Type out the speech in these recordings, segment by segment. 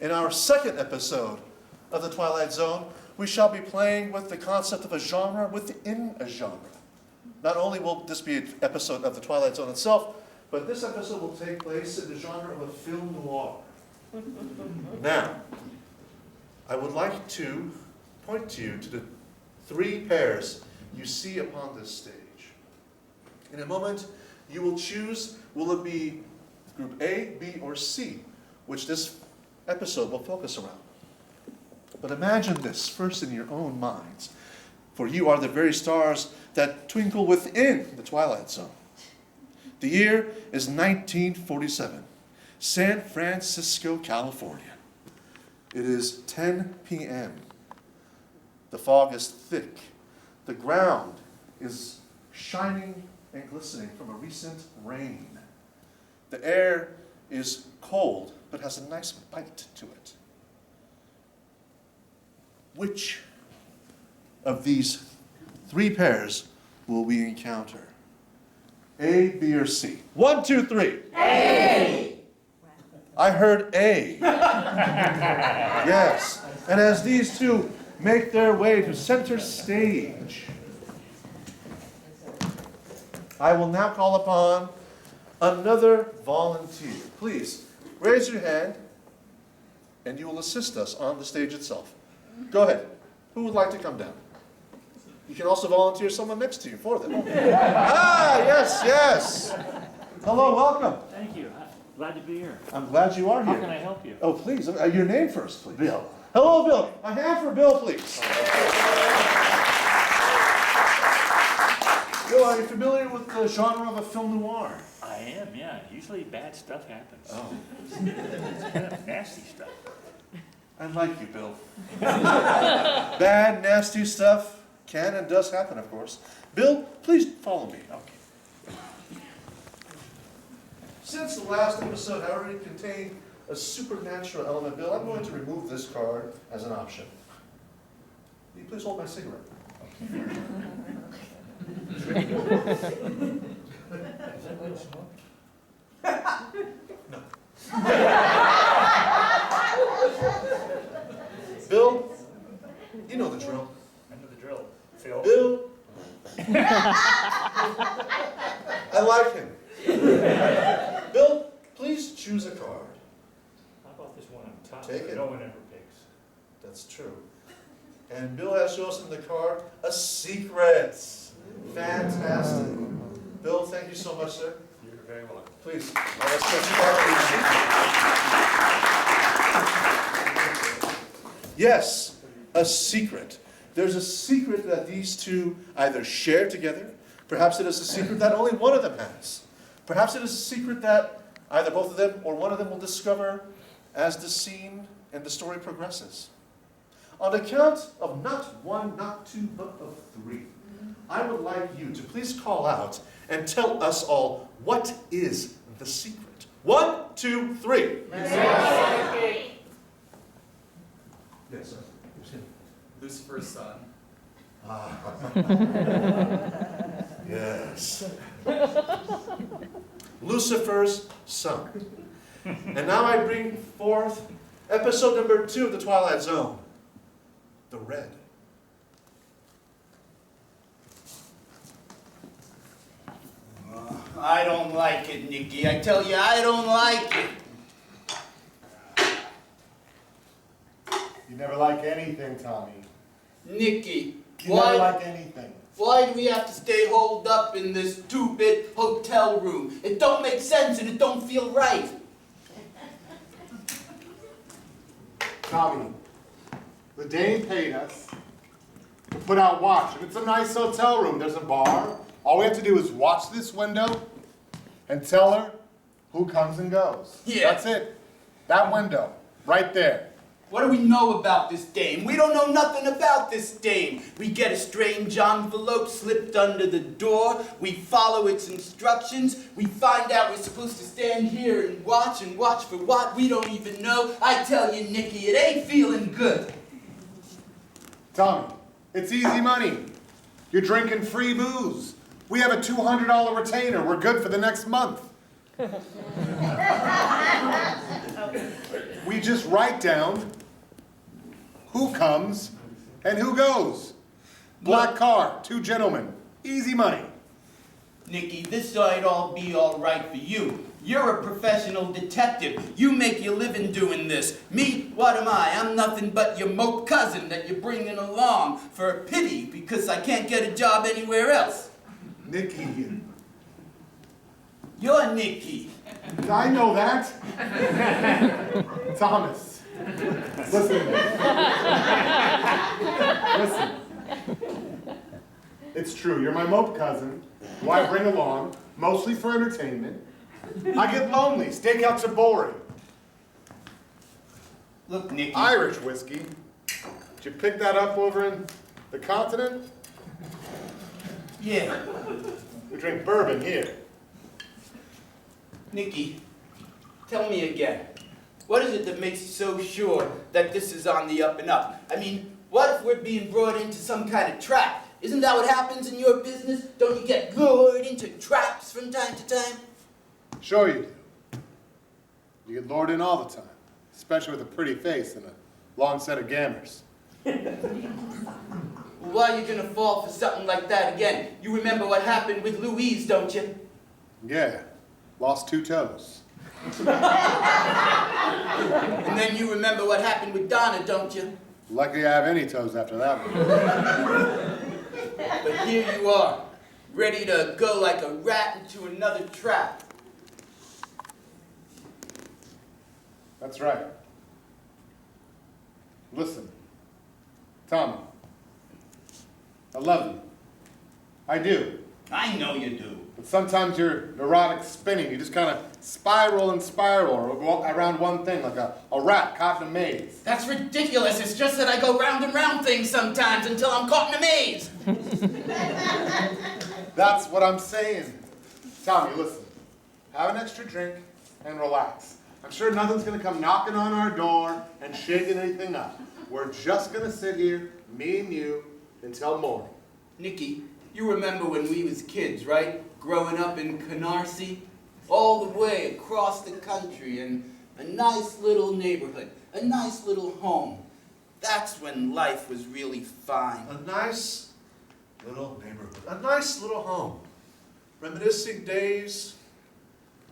In our second episode of the Twilight Zone, we shall be playing with the concept of a genre within a genre. Not only will this be an episode of the Twilight Zone itself, but this episode will take place in the genre of a film noir. Now, I would like to point to you to the three pairs you see upon this stage. In a moment, you will choose, will it be group A, B, or C, which this episode will focus around. But imagine this first in your own minds, for you are the very stars that twinkle within the Twilight Zone. The year is 1947, San Francisco, California. It is 10 p.m. The fog is thick. The ground is shining and glistening from a recent rain. The air is cold, but has a nice bite to it. Which of these three pairs will we encounter? A, B, or C? 1, 2, 3. A! I heard A. Yes. And as these two make their way to center stage, I will now call upon another volunteer. Please, raise your hand, and you will assist us on the stage itself. Go ahead. Who would like to come down? You can also volunteer someone next to you for them. Yes, yes. Hello, welcome. Thank you. Glad to be here. I'm glad you are here. How can I help you? Oh, please. Your name first, please. Bill. Hello, Bill. A hand for Bill, please. Bill, are you familiar with the genre of a film noir? I am, yeah. Usually bad stuff happens. Oh. It's kind of nasty stuff. I like you, Bill. Bad, nasty stuff can and does happen, of course. Bill, please follow me. Okay. Since the last episode already contained a supernatural element, Bill, I'm going to remove this card as an option. Will you please hold my cigarette? No. Bill, you know the drill. I know the drill. Phil? Bill. I like him. Bill, please choose a card. How about this one on top Take that it. no one ever picks? That's true. And Bill has chosen the card, a secret. Fantastic. Bill, thank you so much, sir. You're very welcome. Please, let's get started. Yes, a secret. There's a secret that these two either share together. Perhaps it is a secret that only one of them has. Perhaps it is a secret that either both of them or one of them will discover as the scene and the story progresses. On the count of not one, not two, but of three, I would like you to please call out and tell us all what is the secret. 1, 2, 3. Yes, sir. Lucifer's son. Yes. Lucifer's son. And now I bring forth episode number 2 of the Twilight Zone, The Red. I don't like it, Nikki. I tell you, I don't like it. You never like anything, Tommy. Nikki, You never like anything. why do we have to stay holed up in this stupid hotel room? It don't make sense and it don't feel right. Tommy, the Dane paid us to put out watch. And it's a nice hotel room. There's a bar. All we have to do is watch this window and tell her who comes and goes. Yeah. That's it. That window, right there. What do we know about this dame? We don't know nothing about this dame. We get a strange envelope slipped under the door. We follow its instructions. We find out we're supposed to stand here and watch for what? We don't even know. I tell you, Nikki, it ain't feeling good. Tommy, it's easy money. You're drinking free booze. We have a $200 retainer. We're good for the next month. We just write down who comes and who goes. Black car, 2 gentlemen, easy money. Nicky, this might all be all right for you. You're a professional detective. You make your living doing this. Me, what am I? I'm nothing but your mope cousin that you're bringing along for a pity because I can't get a job anywhere else. Nicky, You're Nicky. I know that. Thomas, listen to me. Listen. It's true, you're my mope cousin, who I bring along, mostly for entertainment. I get lonely, stakeouts are boring. Look, Nicky. Irish whiskey. Did you pick that up over in the continent? Yeah. We drink bourbon here. Nicky, tell me again. What is it that makes you so sure that this is on the up and up? I mean, what if we're being brought into some kind of trap? Isn't that what happens in your business? Don't you get lured into traps from time to time? Sure you do. You get lured in all the time, especially with a pretty face and a long set of gammers. Why are you gonna fall for something like that again? You remember what happened with Louise, don't you? Yeah, lost 2 toes. And then you remember what happened with Donna, don't you? Lucky I have any toes after that one. But here you are, ready to go like a rat into another trap. That's right. Listen, Tommy, I love you. I do. I know you do. But sometimes your neurotic spinning, you just kind of spiral and spiral around one thing like a rat caught in a maze. That's ridiculous. It's just that I go round and round things sometimes until I'm caught in a maze. That's what I'm saying. Tommy, listen. Have an extra drink and relax. I'm sure nothing's going to come knocking on our door and shaking anything up. We're just going to sit here, me and you, until morning. Nicky, you remember when we was kids, right? Growing up in Canarsie, all the way across the country in a nice little neighborhood, a nice little home. That's when life was really fine. A nice little neighborhood, a nice little home. Reminiscing days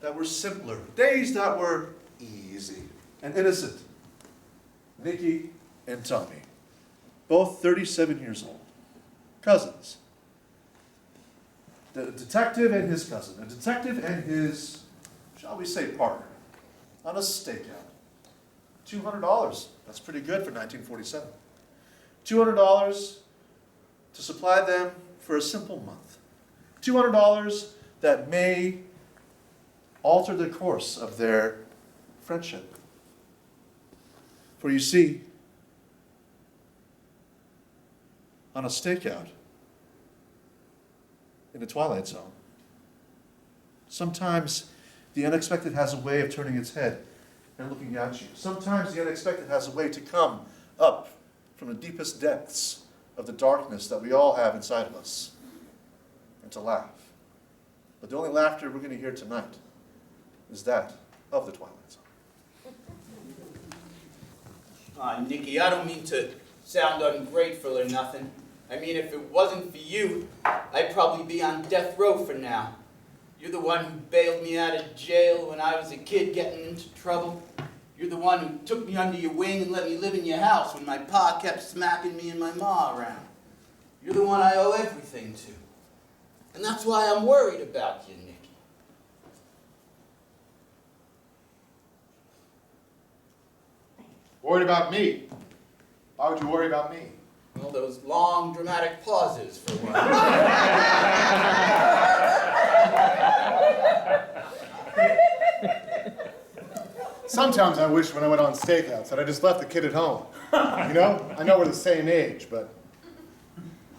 that were simpler, days that were easy and innocent. Nicky and Tommy, both 37 years old, cousins. The detective and his cousin, a detective and his, shall we say, partner, on a stakeout. $200, that's pretty good for 1947. $200 to supply them for a simple month. $200 that may alter the course of their friendship. For you see, on a stakeout in the Twilight Zone, sometimes the unexpected has a way of turning its head and looking at you. Sometimes the unexpected has a way to come up from the deepest depths of the darkness that we all have inside of us and to laugh. But the only laughter we're going to hear tonight is that of the Twilight Zone. Nicky, I don't mean to sound ungrateful or nothing. I mean, if it wasn't for you, I'd probably be on death row for now. You're the one who bailed me out of jail when I was a kid getting into trouble. You're the one who took me under your wing and let me live in your house when my pa kept smacking me and my ma around. You're the one I owe everything to. And that's why I'm worried about you, Nicky. Worried about me? Why would you worry about me? Well, those long, dramatic pauses for one. Sometimes I wish when I went on stakeouts that I just left the kid at home. You know? I know we're the same age, but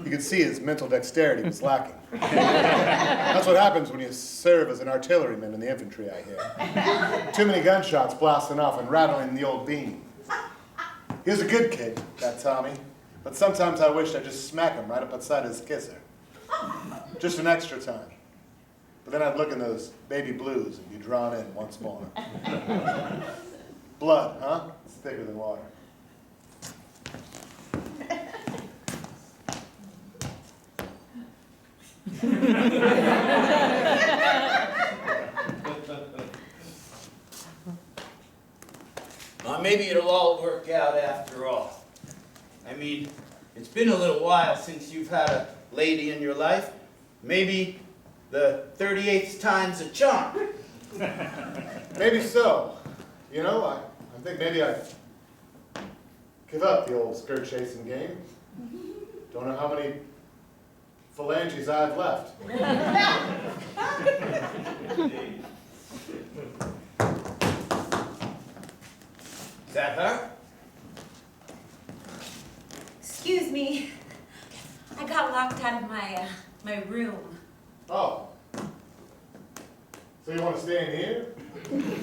you could see his mental dexterity was lacking. That's what happens when you serve as an artilleryman in the infantry, I hear. Too many gunshots blasting off and rattling the old beam. He was a good kid, that Tommy, but sometimes I wish I'd just smack him right up outside his kisser. Just an extra time. But then I'd look in those baby blues and be drawn in once more. Blood, huh? It's thicker than water. Well, maybe it'll all work out after all. I mean, it's been a little while since you've had a lady in your life. Maybe the 38th time's a charm. Maybe so. You know, I think maybe I give up the old skirt chasing game. Don't know how many phalanges I have left. Is that her? Excuse me. I got locked out of my room. Oh. So you want to stay in here?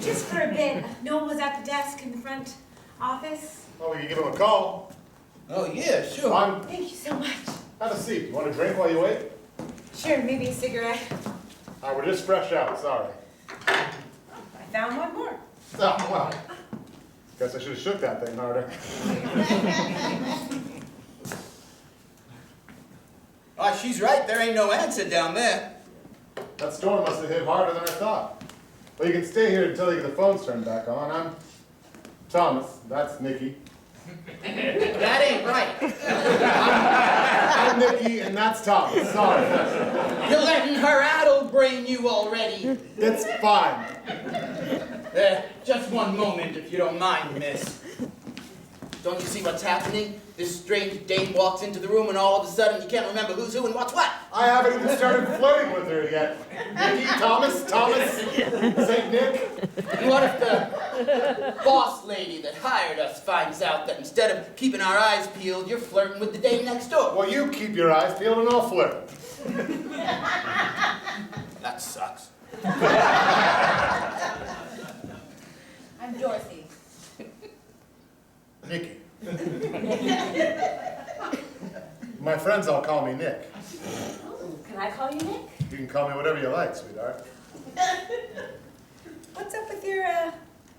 Just for a bit. No one was at the desk in the front office. Well, we can give him a call. Oh, yeah, sure. Thank you so much. Have a seat. You want a drink while you wait? Sure, maybe a cigarette. We're just fresh out, sorry. I found one more. Oh, well. Guess I should have shook that thing harder. Oh, she's right. There ain't no answer down there. That storm must have hit harder than I thought. Well, you can stay here until you get the phones turned back on. I'm Thomas. That's Nikki. That ain't right. I'm Nikki, and that's Thomas. Sorry. You're letting her addle-brain you already. It's fine. Just one moment, if you don't mind, miss. Don't you see what's happening? This strange dame walks into the room and all of a sudden you can't remember who's who and what's what. I haven't even started flirting with her yet. Nikki, Thomas, St. Nick. And what if the boss lady that hired us finds out that instead of keeping our eyes peeled, you're flirting with the dame next door? Well, you keep your eyes peeled and I'll flirt. That sucks. I'm Dorothy. Nikki. My friends all call me Nick. Oh, can I call you Nick? You can call me whatever you like, sweetheart. What's up with your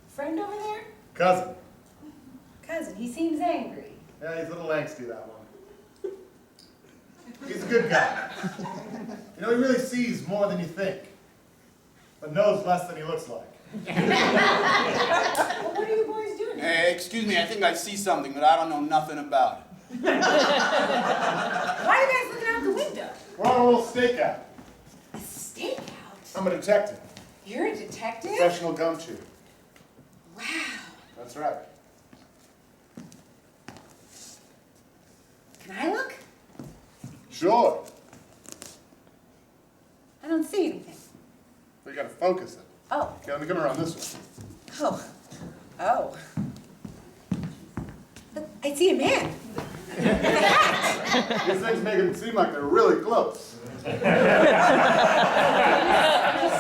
friend over there? Cousin. Cousin, he seems angry. Yeah, he's a little angsty, that one. He's a good guy. You know, he really sees more than you think, but knows less than he looks like. Well, what are you boys doing? Hey, excuse me, I think I see something, but I don't know nothing about it. Why are you guys looking out the window? We're on a little stakeout. A stakeout? I'm a detective. You're a detective? Professional gumshoe. Wow. That's right. Can I look? Sure. I don't see anything. But you gotta focus it. Oh. Okay, let me come around this way. Oh. Oh. Look, I see a man. With a hat. These things make it seem like they're really close. Just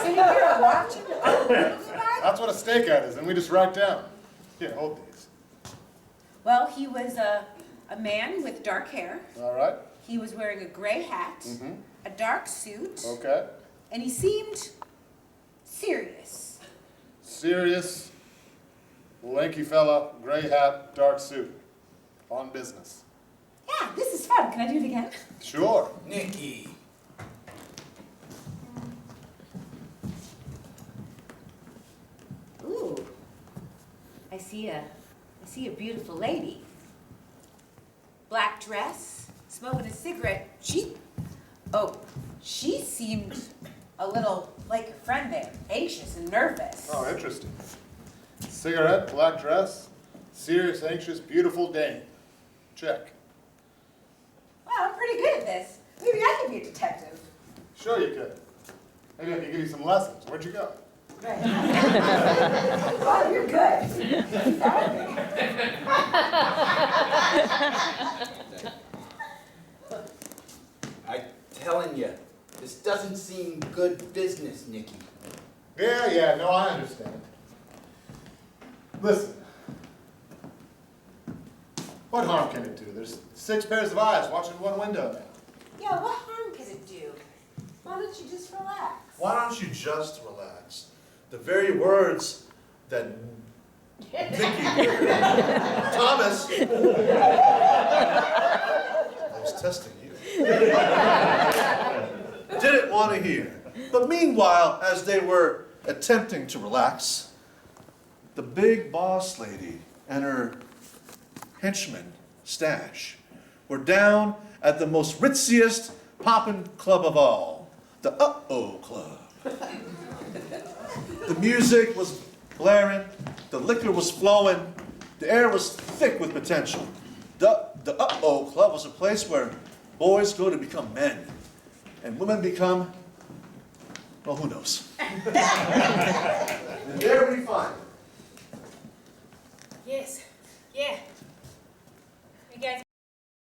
sitting here watching. Oh, look at that. That's what a stakeout is, and we just write down. Here, hold these. Well, he was a man with dark hair. All right? He was wearing a gray hat, a dark suit, Okay. and he seemed serious. Serious, lanky fella, gray hat, dark suit. On business. Yeah, this is fun. Can I do it again? Sure. Nikki. Ooh. I see a beautiful lady. Black dress, smoking a cigarette. She seemed a little like your friend there, anxious and nervous. Oh, interesting. Cigarette, black dress, serious, anxious, beautiful dame. Check. Wow, I'm pretty good at this. Maybe I could be a detective. Sure you could. Maybe I could give you some lessons. Where'd you go? Right. Oh, you're good. You found me. I'm telling you, this doesn't seem good business, Nikki. Yeah, no, I understand. Listen. What harm can it do? There's 6 pairs of eyes watching one window now. Yeah, what harm could it do? Why don't you just relax? Why don't you just relax? The very words that Vicky. Thomas. I was testing you. Didn't want to hear. But meanwhile, as they were attempting to relax, the big boss lady and her henchman, Stash, were down at the most ritziest poppin' club of all, the Uh-Oh Club. The music was blaring, the liquor was flowing, the air was thick with potential. The Uh-Oh Club was a place where boys go to become men, and women become, well, who knows? And there we find Yes, yeah,